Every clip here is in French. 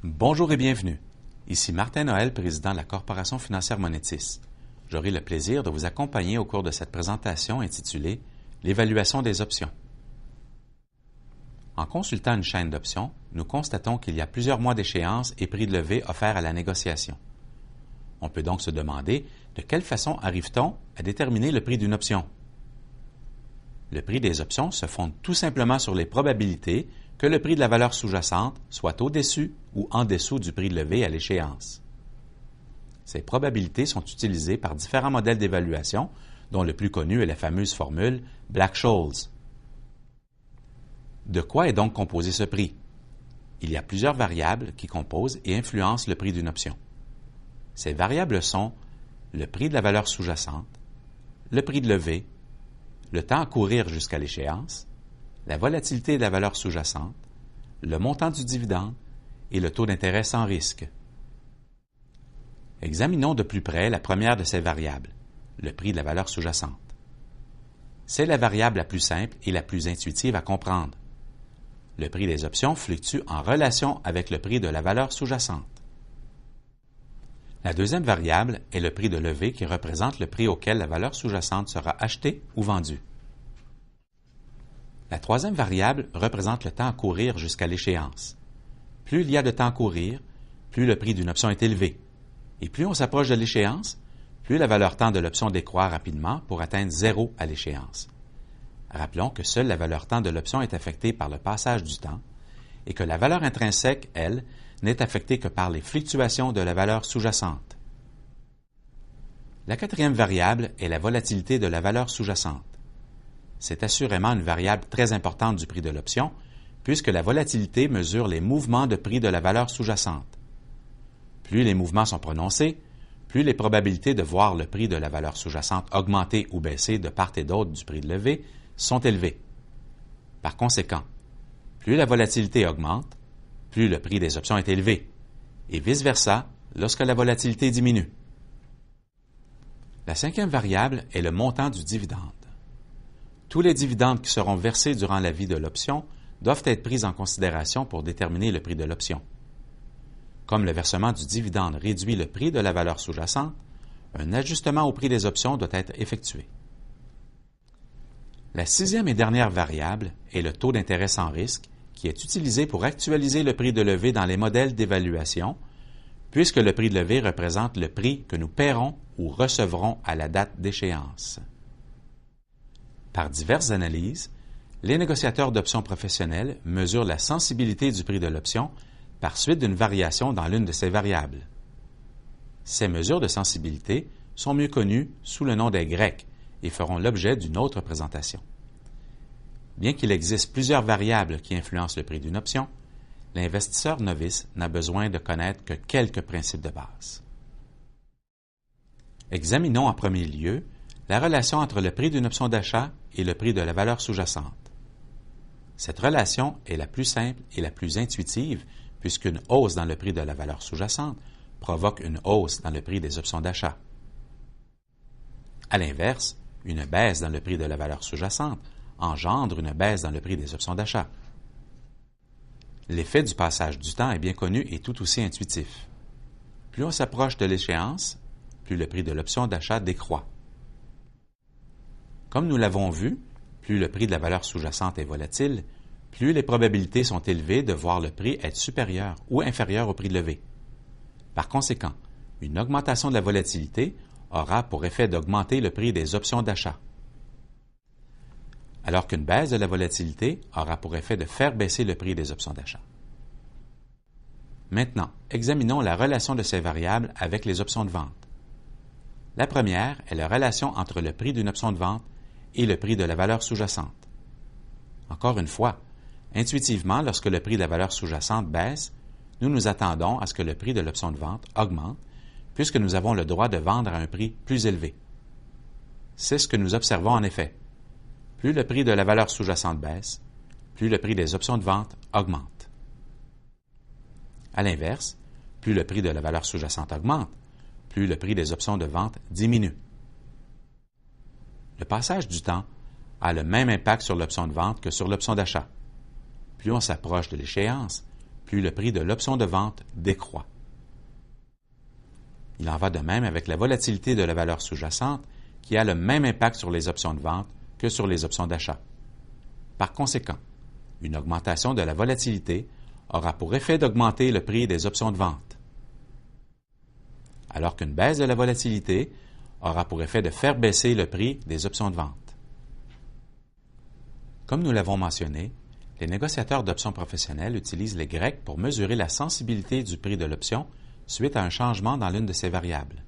Bonjour et bienvenue. Ici Martin Noël, président de la Corporation financière Monetis. J'aurai le plaisir de vous accompagner au cours de cette présentation intitulée « L'évaluation des options ». En consultant une chaîne d'options, nous constatons qu'il y a plusieurs mois d'échéance et prix de levée offerts à la négociation. On peut donc se demander de quelle façon arrive-t-on à déterminer le prix d'une option? Le prix des options se fonde tout simplement sur les probabilités que le prix de la valeur sous-jacente soit au-dessus ou en dessous du prix de levée à l'échéance. Ces probabilités sont utilisées par différents modèles d'évaluation, dont le plus connu est la fameuse formule Black-Scholes. De quoi est donc composé ce prix? Il y a plusieurs variables qui composent et influencent le prix d'une option. Ces variables sont le prix de la valeur sous-jacente, le prix de levée, le temps à courir jusqu'à l'échéance, la volatilité de la valeur sous-jacente, le montant du dividende et le taux d'intérêt sans risque. Examinons de plus près la première de ces variables, le prix de la valeur sous-jacente. C'est la variable la plus simple et la plus intuitive à comprendre. Le prix des options fluctue en relation avec le prix de la valeur sous-jacente. La deuxième variable est le prix de levée qui représente le prix auquel la valeur sous-jacente sera achetée ou vendue. La troisième variable représente le temps à courir jusqu'à l'échéance. Plus il y a de temps à courir, plus le prix d'une option est élevé. Et plus on s'approche de l'échéance, plus la valeur temps de l'option décroît rapidement pour atteindre 0 à l'échéance. Rappelons que seule la valeur temps de l'option est affectée par le passage du temps et que la valeur intrinsèque, elle, n'est affectée que par les fluctuations de la valeur sous-jacente. La quatrième variable est la volatilité de la valeur sous-jacente. C'est assurément une variable très importante du prix de l'option, puisque la volatilité mesure les mouvements de prix de la valeur sous-jacente. Plus les mouvements sont prononcés, plus les probabilités de voir le prix de la valeur sous-jacente augmenter ou baisser de part et d'autre du prix de levée sont élevées. Par conséquent, plus la volatilité augmente, plus le prix des options est élevé, et vice-versa lorsque la volatilité diminue. La cinquième variable est le montant du dividende. Tous les dividendes qui seront versés durant la vie de l'option doivent être pris en considération pour déterminer le prix de l'option. Comme le versement du dividende réduit le prix de la valeur sous-jacente, un ajustement au prix des options doit être effectué. La sixième et dernière variable est le taux d'intérêt sans risque, qui est utilisé pour actualiser le prix de levée dans les modèles d'évaluation, puisque le prix de levée représente le prix que nous paierons ou recevrons à la date d'échéance. Par diverses analyses, les négociateurs d'options professionnels mesurent la sensibilité du prix de l'option par suite d'une variation dans l'une de ces variables. Ces mesures de sensibilité sont mieux connues sous le nom des grecs et feront l'objet d'une autre présentation. Bien qu'il existe plusieurs variables qui influencent le prix d'une option, l'investisseur novice n'a besoin de connaître que quelques principes de base. Examinons en premier lieu la relation entre le prix d'une option d'achat et le prix de la valeur sous-jacente. Cette relation est la plus simple et la plus intuitive puisqu'une hausse dans le prix de la valeur sous-jacente provoque une hausse dans le prix des options d'achat. À l'inverse, une baisse dans le prix de la valeur sous-jacente engendre une baisse dans le prix des options d'achat. L'effet du passage du temps est bien connu et tout aussi intuitif. Plus on s'approche de l'échéance, plus le prix de l'option d'achat décroît. Comme nous l'avons vu, plus le prix de la valeur sous-jacente est volatile, plus les probabilités sont élevées de voir le prix être supérieur ou inférieur au prix de levée. Par conséquent, une augmentation de la volatilité aura pour effet d'augmenter le prix des options d'achat, alors qu'une baisse de la volatilité aura pour effet de faire baisser le prix des options d'achat. Maintenant, examinons la relation de ces variables avec les options de vente. La première est la relation entre le prix d'une option de vente et le prix de la valeur sous-jacente. Encore une fois, intuitivement, lorsque le prix de la valeur sous-jacente baisse, nous nous attendons à ce que le prix de l'option de vente augmente, puisque nous avons le droit de vendre à un prix plus élevé. C'est ce que nous observons en effet. Plus le prix de la valeur sous-jacente baisse, plus le prix des options de vente augmente. À l'inverse, plus le prix de la valeur sous-jacente augmente, plus le prix des options de vente diminue. Le passage du temps a le même impact sur l'option de vente que sur l'option d'achat. Plus on s'approche de l'échéance, plus le prix de l'option de vente décroît. Il en va de même avec la volatilité de la valeur sous-jacente qui a le même impact sur les options de vente que sur les options d'achat. Par conséquent, une augmentation de la volatilité aura pour effet d'augmenter le prix des options de vente, alors qu'une baisse de la volatilité aura pour effet de faire baisser le prix des options de vente. Comme nous l'avons mentionné, les négociateurs d'options professionnels utilisent les grecs pour mesurer la sensibilité du prix de l'option suite à un changement dans l'une de ces variables.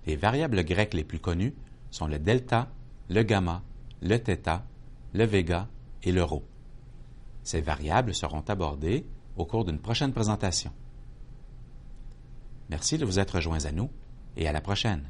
Les variables grecques les plus connues sont le delta, le gamma, le θ, le vega et le ρ. Ces variables seront abordées au cours d'une prochaine présentation. Merci de vous être joints à nous et à la prochaine.